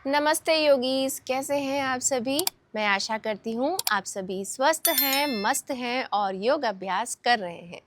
नमस्ते योगीज, कैसे हैं आप सभी। मैं आशा करती हूँ आप सभी स्वस्थ हैं, मस्त हैं और योग अभ्यास कर रहे हैं।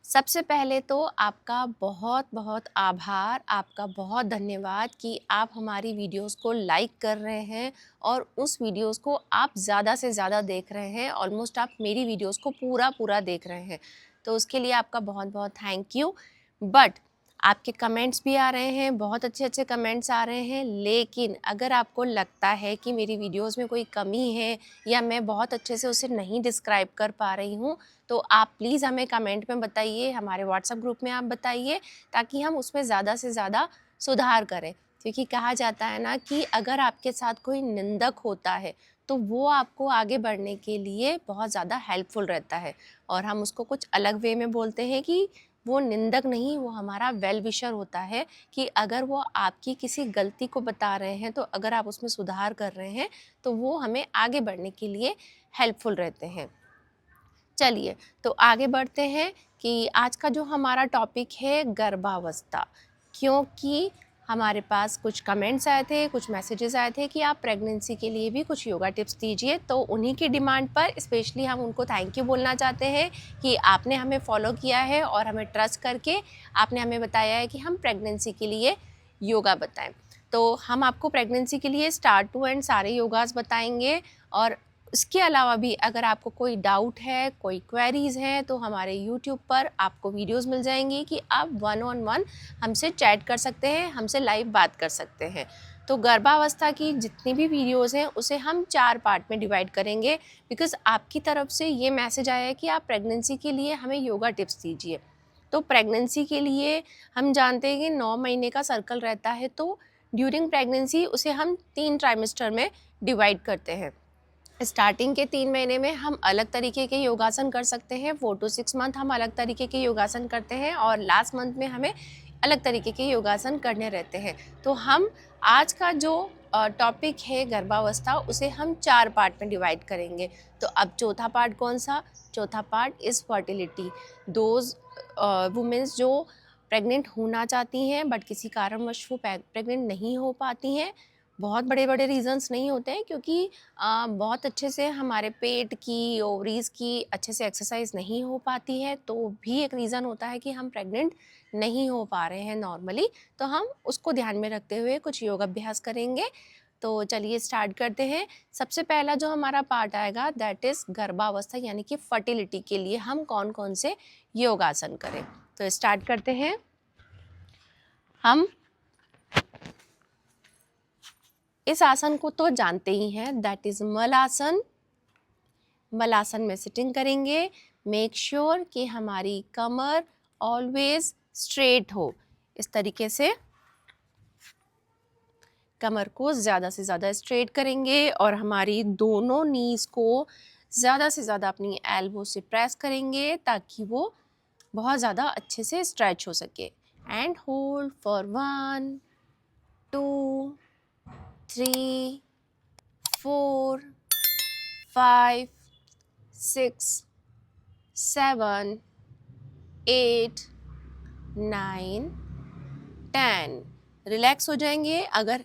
सबसे पहले तो आपका बहुत बहुत आभार, आपका बहुत धन्यवाद कि आप हमारी वीडियोस को लाइक कर रहे हैं और उस वीडियोस को आप ज़्यादा से ज़्यादा देख रहे हैं। ऑलमोस्ट आप मेरी वीडियोस को पूरा देख रहे हैं, तो उसके लिए आपका बहुत बहुत थैंक यू। बट आपके कमेंट्स भी आ रहे हैं, बहुत अच्छे अच्छे कमेंट्स आ रहे हैं, लेकिन अगर आपको लगता है कि मेरी वीडियोस में कोई कमी है या मैं बहुत अच्छे से उसे नहीं डिस्क्राइब कर पा रही हूँ, तो आप प्लीज़ हमें कमेंट में बताइए, हमारे व्हाट्सएप ग्रुप में आप बताइए, ताकि हम उसमें ज़्यादा से ज़्यादा सुधार करें। क्योंकि कहा जाता है ना कि अगर आपके साथ कोई निंदक होता है तो वो आपको आगे बढ़ने के लिए बहुत ज़्यादा हेल्पफुल रहता है, और हम उसको कुछ अलग वे में बोलते हैं कि वो निंदक नहीं, वो हमारा वेल विशर होता है। कि अगर वो आपकी किसी गलती को बता रहे हैं, तो अगर आप उसमें सुधार कर रहे हैं तो वो हमें आगे बढ़ने के लिए हेल्पफुल रहते हैं। चलिए, तो आगे बढ़ते हैं कि आज का जो हमारा टॉपिक है गर्भावस्था। क्योंकि हमारे पास कुछ कमेंट्स आए थे, कुछ मैसेजेस आए थे कि आप प्रेगनेंसी के लिए भी कुछ योगा टिप्स दीजिए, तो उन्हीं की डिमांड पर स्पेशली हम उनको थैंक यू बोलना चाहते हैं कि आपने हमें फॉलो किया है और हमें ट्रस्ट करके आपने हमें बताया है कि हम प्रेगनेंसी के लिए योगा बताएं। तो हम आपको प्रेगनेंसी के लिए स्टार्ट टू एंड सारे योगास बताएंगे, और इसके अलावा भी अगर आपको कोई डाउट है, कोई क्वेरीज़ हैं, तो हमारे यूट्यूब पर आपको वीडियोस मिल जाएंगी कि आप 1-on-1 हमसे चैट कर सकते हैं, हमसे लाइव बात कर सकते हैं। तो गर्भावस्था की जितनी भी वीडियोस हैं उसे हम 4 पार्ट में डिवाइड करेंगे, बिकॉज़ आपकी तरफ से ये मैसेज आया है कि आप प्रेगनेंसी के लिए हमें योगा टिप्स दीजिए। तो प्रेगनेंसी के लिए हम जानते हैं कि 9 महीने का सर्कल रहता है, तो ड्यूरिंग प्रेगनेंसी उसे हम 3 ट्राइमेस्टर में डिवाइड करते हैं। स्टार्टिंग के 3 महीने में हम अलग तरीके के योगासन कर सकते हैं, 4 to 6 मंथ हम अलग तरीके के योगासन करते हैं, और लास्ट मंथ में हमें अलग तरीके के योगासन करने रहते हैं। तो हम आज का जो टॉपिक है गर्भावस्था, उसे हम 4 पार्ट में डिवाइड करेंगे। तो अब चौथा पार्ट कौन सा? चौथा part is fertility. Those womens जो प्रेग्नेंट होना चाहती हैं बट किसी कारणवश वो प्रेग्नेंट नहीं हो पाती हैं। बहुत बड़े बड़े रीजंस नहीं होते हैं, क्योंकि बहुत अच्छे से हमारे पेट की, ओवरीज़ की अच्छे से एक्सरसाइज नहीं हो पाती है, तो भी एक रीज़न होता है कि हम प्रेग्नेंट नहीं हो पा रहे हैं नॉर्मली। तो हम उसको ध्यान में रखते हुए कुछ योग अभ्यास करेंगे। तो चलिए स्टार्ट करते हैं। सबसे पहला जो हमारा पार्ट आएगा दैट इज़ गर्भावस्था, यानी कि फर्टिलिटी के लिए हम कौन कौन से योगासन करें। तो स्टार्ट करते हैं। हम इस आसन को तो जानते ही हैं, दैट इज़ मलासन। मलासन में सिटिंग करेंगे। मेक श्योर कि हमारी कमर ऑलवेज स्ट्रेट हो। इस तरीके से कमर को ज़्यादा से ज़्यादा स्ट्रेट करेंगे और हमारी दोनों नीज़ को ज़्यादा से ज़्यादा अपनी एल्बो से प्रेस करेंगे, ताकि वो बहुत ज़्यादा अच्छे से स्ट्रेच हो सके। And hold for 1 2 3 4 5 6 7 8 9 10। रिलैक्स हो जाएंगे। अगर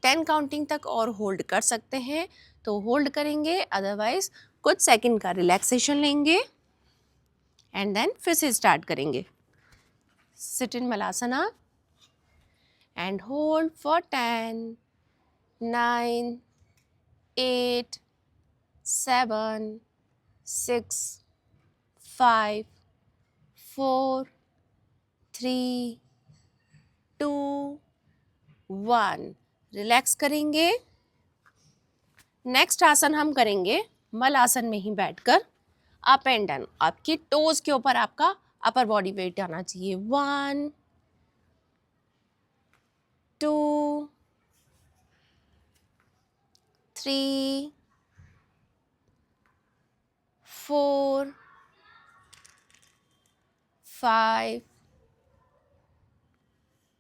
10 काउंटिंग तक और होल्ड कर सकते हैं तो होल्ड करेंगे, अदरवाइज कुछ सेकंड का रिलैक्सेशन लेंगे एंड देन फिर से स्टार्ट करेंगे। Sit in malasana and hold for 10 9 8 7 6 5 4 3 2 1। Relax करेंगे। नेक्स्ट आसन हम करेंगे मल आसन में ही बैठकर अप एंड डाउन। आपकी टोज के ऊपर आपका अपर बॉडी वेट आना चाहिए। 1 2 3 4 5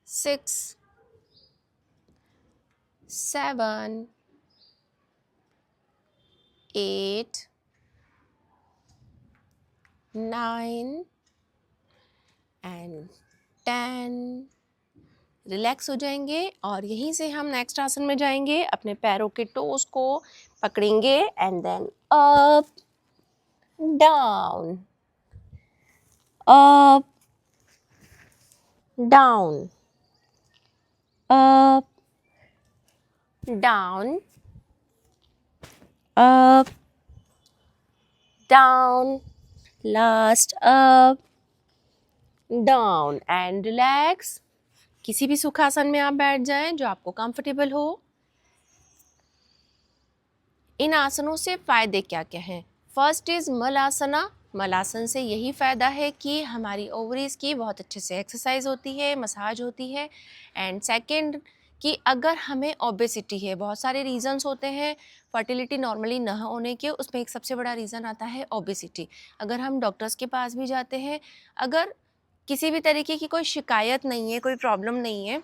6 7 8 9 and 10 रिलैक्स हो जाएंगे और यहीं से हम नेक्स्ट आसन में जाएंगे। अपने पैरों के टोस को पकड़ेंगे and then up down up down up down up down, last up down and relax. किसी भी सुखासन में आप बैठ जाएं जो आपको कंफर्टेबल हो। इन आसनों से फायदे क्या क्या हैं? First is मलासना। मलासन से यही फ़ायदा है कि हमारी ओवरीज की बहुत अच्छे से एक्सरसाइज होती है, मसाज होती है। एंड सेकंड कि अगर हमें ओबेसिटी है, बहुत सारे रीजंस होते हैं फर्टिलिटी नॉर्मली न होने के, उसमें एक सबसे बड़ा रीज़न आता है ओबेसिटी। अगर हम डॉक्टर्स के पास भी जाते हैं, अगर किसी भी तरीके की कोई शिकायत नहीं है, कोई प्रॉब्लम नहीं है,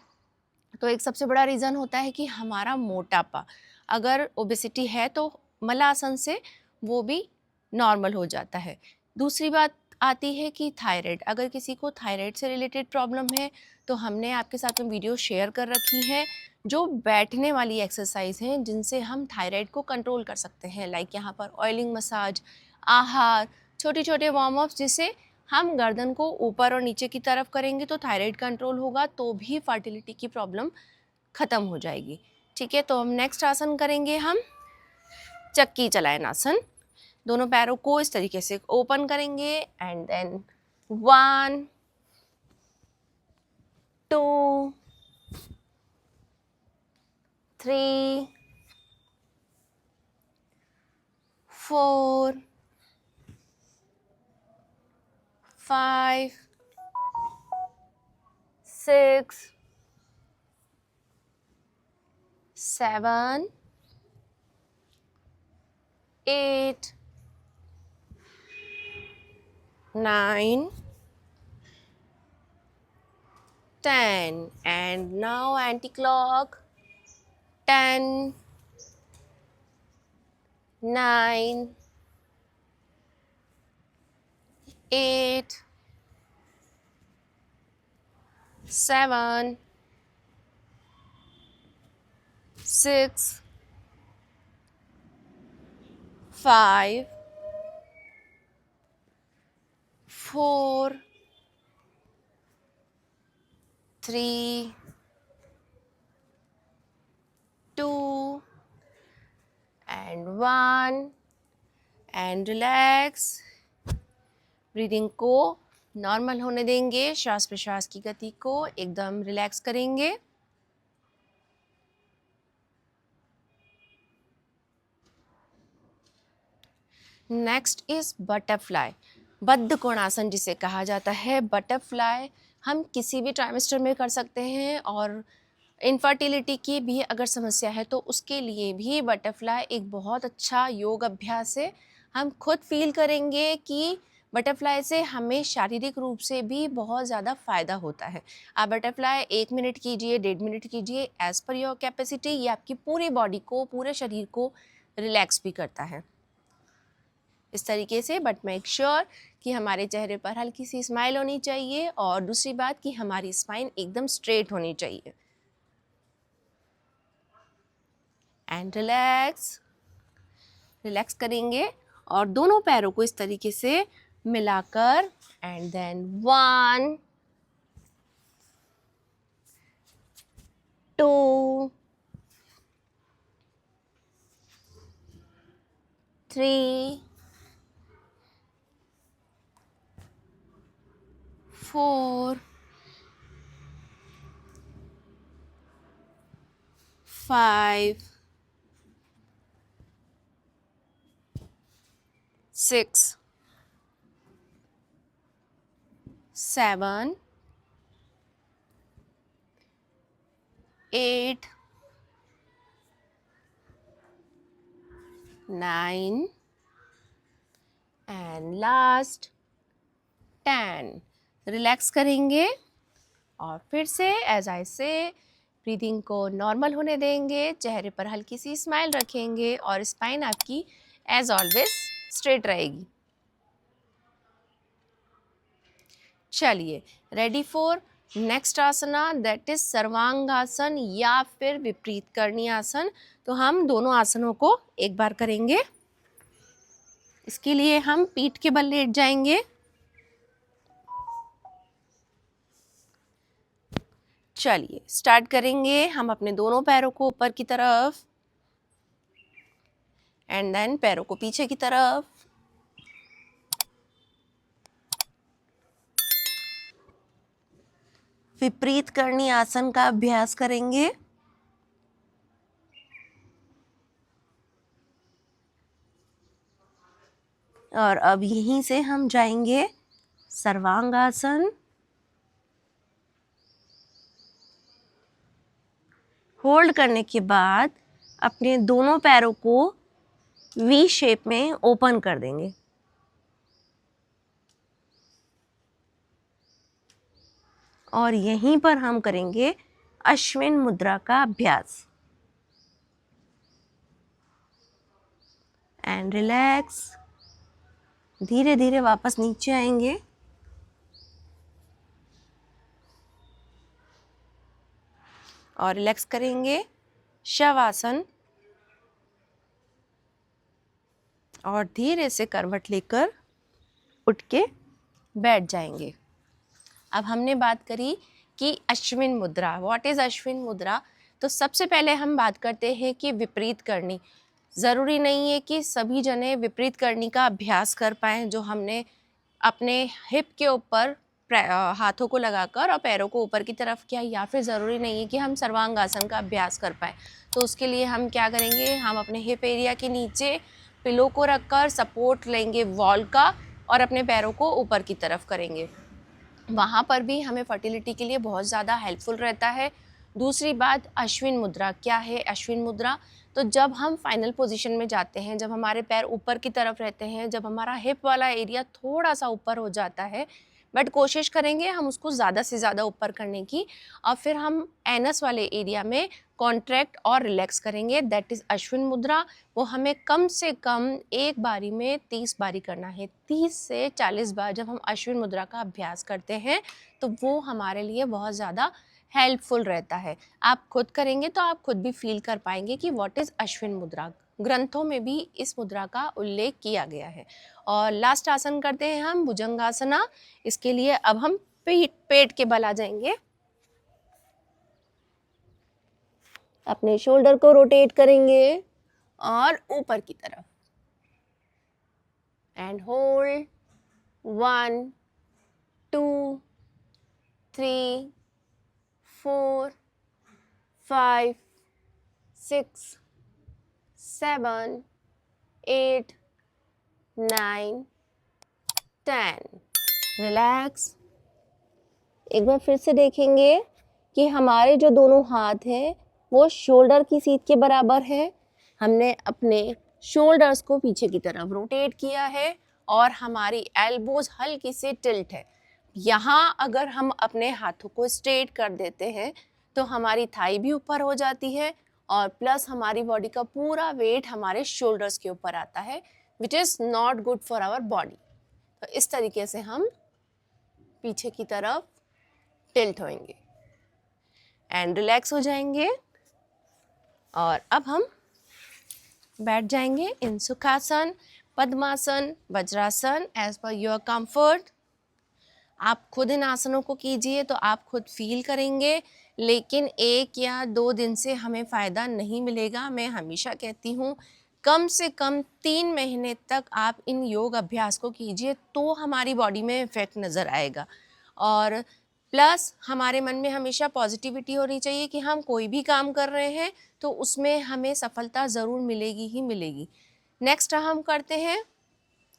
तो एक सबसे बड़ा रीज़न होता है कि हमारा मोटापा। अगर ओबेसिटी है तो मलासन से वो भी नॉर्मल हो जाता है। दूसरी बात आती है कि थायराइड। अगर किसी को थायराइड से रिलेटेड प्रॉब्लम है तो हमने आपके साथ में वीडियो शेयर कर रखी है जो बैठने वाली एक्सरसाइज हैं जिनसे हम थायराइड को कंट्रोल कर सकते हैं। लाइक यहाँ पर ऑयलिंग मसाज, आहार, छोटे छोटे वार्म अप्स, जिससे हम गर्दन को ऊपर और नीचे की तरफ करेंगे तो थायराइड कंट्रोल होगा, तो भी फर्टिलिटी की प्रॉब्लम ख़त्म हो जाएगी। ठीक है, तो हम नेक्स्ट आसन करेंगे हम चक्की चलायन आसन। दोनों पैरों को इस तरीके से ओपन करेंगे and then 1 2 3 4 5 6 7 8 9 10 and now anti-clock 10 9 8 7 6 5 4 3 2 and 1 and relax। Breathing को नॉर्मल होने देंगे, श्वास प्रश्वास की गति को एकदम रिलैक्स करेंगे। नेक्स्ट इज बटरफ्लाई, बद्ध कोणासन जिसे कहा जाता है। बटरफ्लाई हम किसी भी ट्राइमेस्टर में कर सकते हैं और इनफर्टिलिटी की भी अगर समस्या है तो उसके लिए भी बटरफ्लाई एक बहुत अच्छा योग अभ्यास है। हम खुद फील करेंगे कि बटरफ्लाई से हमें शारीरिक रूप से भी बहुत ज़्यादा फ़ायदा होता है। आप बटरफ्लाई 1 मिनट कीजिए, 1.5 मिनट कीजिए, एज़ पर योर कैपेसिटी। ये आपकी पूरी बॉडी को, पूरे शरीर को रिलैक्स भी करता है इस तरीके से। बट मेक श्योर कि हमारे चेहरे पर हल्की सी स्माइल होनी चाहिए और दूसरी बात कि हमारी स्पाइन एकदम स्ट्रेट होनी चाहिए। एंड रिलैक्स, रिलैक्स करेंगे और दोनों पैरों को इस तरीके से मिलाकर and then 1 2 3 4 5 6 7 8 9 and last 10। Relax करेंगे और फिर से एज आई से ब्रीदिंग को नॉर्मल होने देंगे, चेहरे पर हल्की सी स्माइल रखेंगे और स्पाइन आपकी एज ऑलवेज स्ट्रेट रहेगी। चलिए, ready for next asana that is sarvangasana या फिर विपरीत करणी आसन। तो हम दोनों आसनों को एक बार करेंगे। इसके लिए हम पीठ के बल लेट जाएंगे। चलिए स्टार्ट करेंगे। हम अपने दोनों पैरों को ऊपर की तरफ एंड देन पैरों को पीछे की तरफ। विपरीत करणी आसन का अभ्यास करेंगे। और अब यहीं से हम जाएंगे सर्वांगासन। होल्ड करने के बाद अपने दोनों पैरों को वी शेप में ओपन कर देंगे। और यहीं पर हम करेंगे अश्विन मुद्रा का अभ्यास। And relax. धीरे धीरे वापस नीचे आएंगे। और रिलैक्स करेंगे शवासन। और धीरे से करवट लेकर उठ के बैठ जाएंगे। अब हमने बात करी कि अश्विन मुद्रा, व्हाट इज अश्विन मुद्रा। तो सबसे पहले हम बात करते हैं कि विपरीत करनी। ज़रूरी नहीं है कि सभी जने विपरीत करनी का अभ्यास कर पाएँ। जो हमने अपने हिप के ऊपर हाथों को लगाकर और पैरों को ऊपर की तरफ किया, या फिर ज़रूरी नहीं है कि हम सर्वांगासन का अभ्यास कर पाएँ। तो उसके लिए हम क्या करेंगे, हम अपने हिप एरिया के नीचे पिलो को रखकर सपोर्ट लेंगे वॉल का और अपने पैरों को ऊपर की तरफ करेंगे। वहाँ पर भी हमें फर्टिलिटी के लिए बहुत ज़्यादा हेल्पफुल रहता है। दूसरी बात, अश्विन मुद्रा क्या है। अश्विन मुद्रा तो जब हम फाइनल पोजीशन में जाते हैं, जब हमारे पैर ऊपर की तरफ रहते हैं, जब हमारा हिप वाला एरिया थोड़ा सा ऊपर हो जाता है, बट कोशिश करेंगे हम उसको ज़्यादा से ज़्यादा ऊपर करने की, और फिर हम एनस वाले एरिया में कॉन्ट्रैक्ट और रिलैक्स करेंगे, दैट इज़ अश्विन मुद्रा। वो हमें कम से कम एक बारी में 30 बारी करना है। 30 से 40 बार जब हम अश्विन मुद्रा का अभ्यास करते हैं तो वो हमारे लिए बहुत ज़्यादा हेल्पफुल रहता है। आप खुद करेंगे तो आप खुद भी फील कर पाएंगे कि व्हाट इज़ अश्विन मुद्रा। ग्रंथों में भी इस मुद्रा का उल्लेख किया गया है। और लास्ट आसन करते हैं हम भुजंगासना। इसके लिए अब हम पेट के बल आ जाएंगे। अपने शोल्डर को रोटेट करेंगे और ऊपर की तरफ एंड होल्ड 1 2 3 4 5 6 7 8 9 10। रिलैक्स। एक बार फिर से देखेंगे कि हमारे जो दोनों हाथ हैं वो शोल्डर की सीध के बराबर है। हमने अपने शोल्डर्स को पीछे की तरफ रोटेट किया है और हमारी एल्बोज हल्की से टिल्ट है। यहाँ अगर हम अपने हाथों को स्ट्रेट कर देते हैं तो हमारी थाई भी ऊपर हो जाती है और प्लस हमारी बॉडी का पूरा वेट हमारे शोल्डर्स के ऊपर आता है, which is not good for our body. तो इस तरीके से हम पीछे की तरफ टिल्ट होंगे एंड रिलैक्स हो जाएंगे। और अब हम बैठ जाएंगे in sukhasana, padmasana, vajrasana as per your comfort. आप खुद इन आसनों को कीजिए तो आप खुद फील करेंगे, लेकिन 1 या 2 दिन से हमें फ़ायदा नहीं मिलेगा। मैं हमेशा कहती हूँ कम से कम 3 महीने तक आप इन योग अभ्यास को कीजिए तो हमारी बॉडी में इफ़ेक्ट नज़र आएगा। और प्लस हमारे मन में हमेशा पॉजिटिविटी होनी चाहिए कि हम कोई भी काम कर रहे हैं तो उसमें हमें सफलता ज़रूर मिलेगी ही मिलेगी। नेक्स्ट हम करते हैं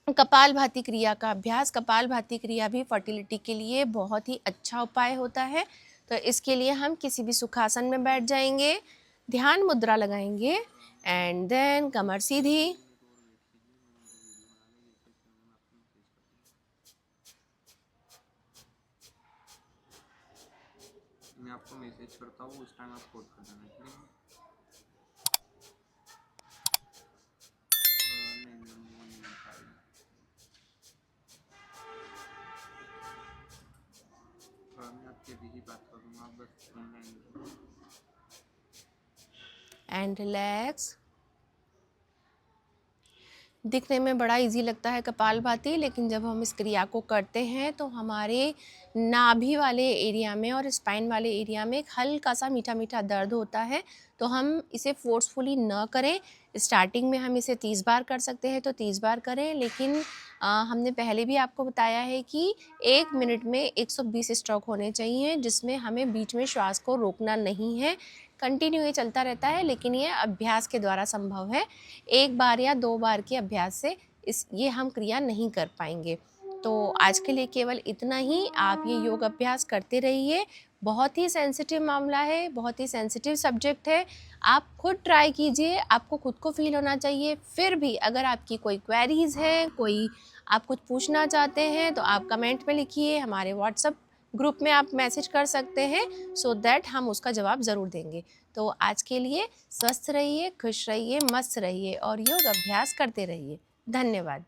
कपालभाति क्रिया का अभ्यास। कपालभाति क्रिया भी फर्टिलिटी के लिए बहुत ही अच्छा उपाय होता है। तो इसके लिए हम किसी भी सुखासन में बैठ जाएंगे, ध्यान मुद्रा लगाएंगे एंड देन कमर सीधी। मैं आपको मैसेज करता हूँ, उस टाइम आप कोड कर देना। मैं आपके एंड रिलैक्स। दिखने में बड़ा इजी लगता है कपालभाति, लेकिन जब हम इस क्रिया को करते हैं तो हमारे नाभि वाले एरिया में और स्पाइन वाले एरिया में एक हल्का सा मीठा मीठा दर्द होता है। तो हम इसे फोर्सफुली न करें। स्टार्टिंग में हम इसे 30 बार कर सकते हैं तो 30 बार करें, लेकिन हमने पहले भी आपको बताया है कि 1 मिनट में 120 स्ट्रोक होने चाहिए, जिसमें हमें बीच में श्वास को रोकना नहीं है। कंटिन्यू ये चलता रहता है, लेकिन ये अभ्यास के द्वारा संभव है। 1 बार या 2 बार के अभ्यास से ये हम क्रिया नहीं कर पाएंगे। तो आज के लिए केवल इतना ही। आप ये योग अभ्यास करते रहिए। बहुत ही सेंसिटिव मामला है, बहुत ही सेंसिटिव सब्जेक्ट है। आप खुद ट्राई कीजिए, आपको खुद को फील होना चाहिए। फिर भी अगर आपकी कोई क्वेरीज़ है, कोई आप कुछ पूछना चाहते हैं, तो आप कमेंट में लिखिए, हमारे व्हाट्सएप ग्रुप में आप मैसेज कर सकते हैं, सो दैट हम उसका जवाब ज़रूर देंगे। तो आज के लिए स्वस्थ रहिए, खुश रहिए, मस्त रहिए और योग अभ्यास करते रहिए। धन्यवाद।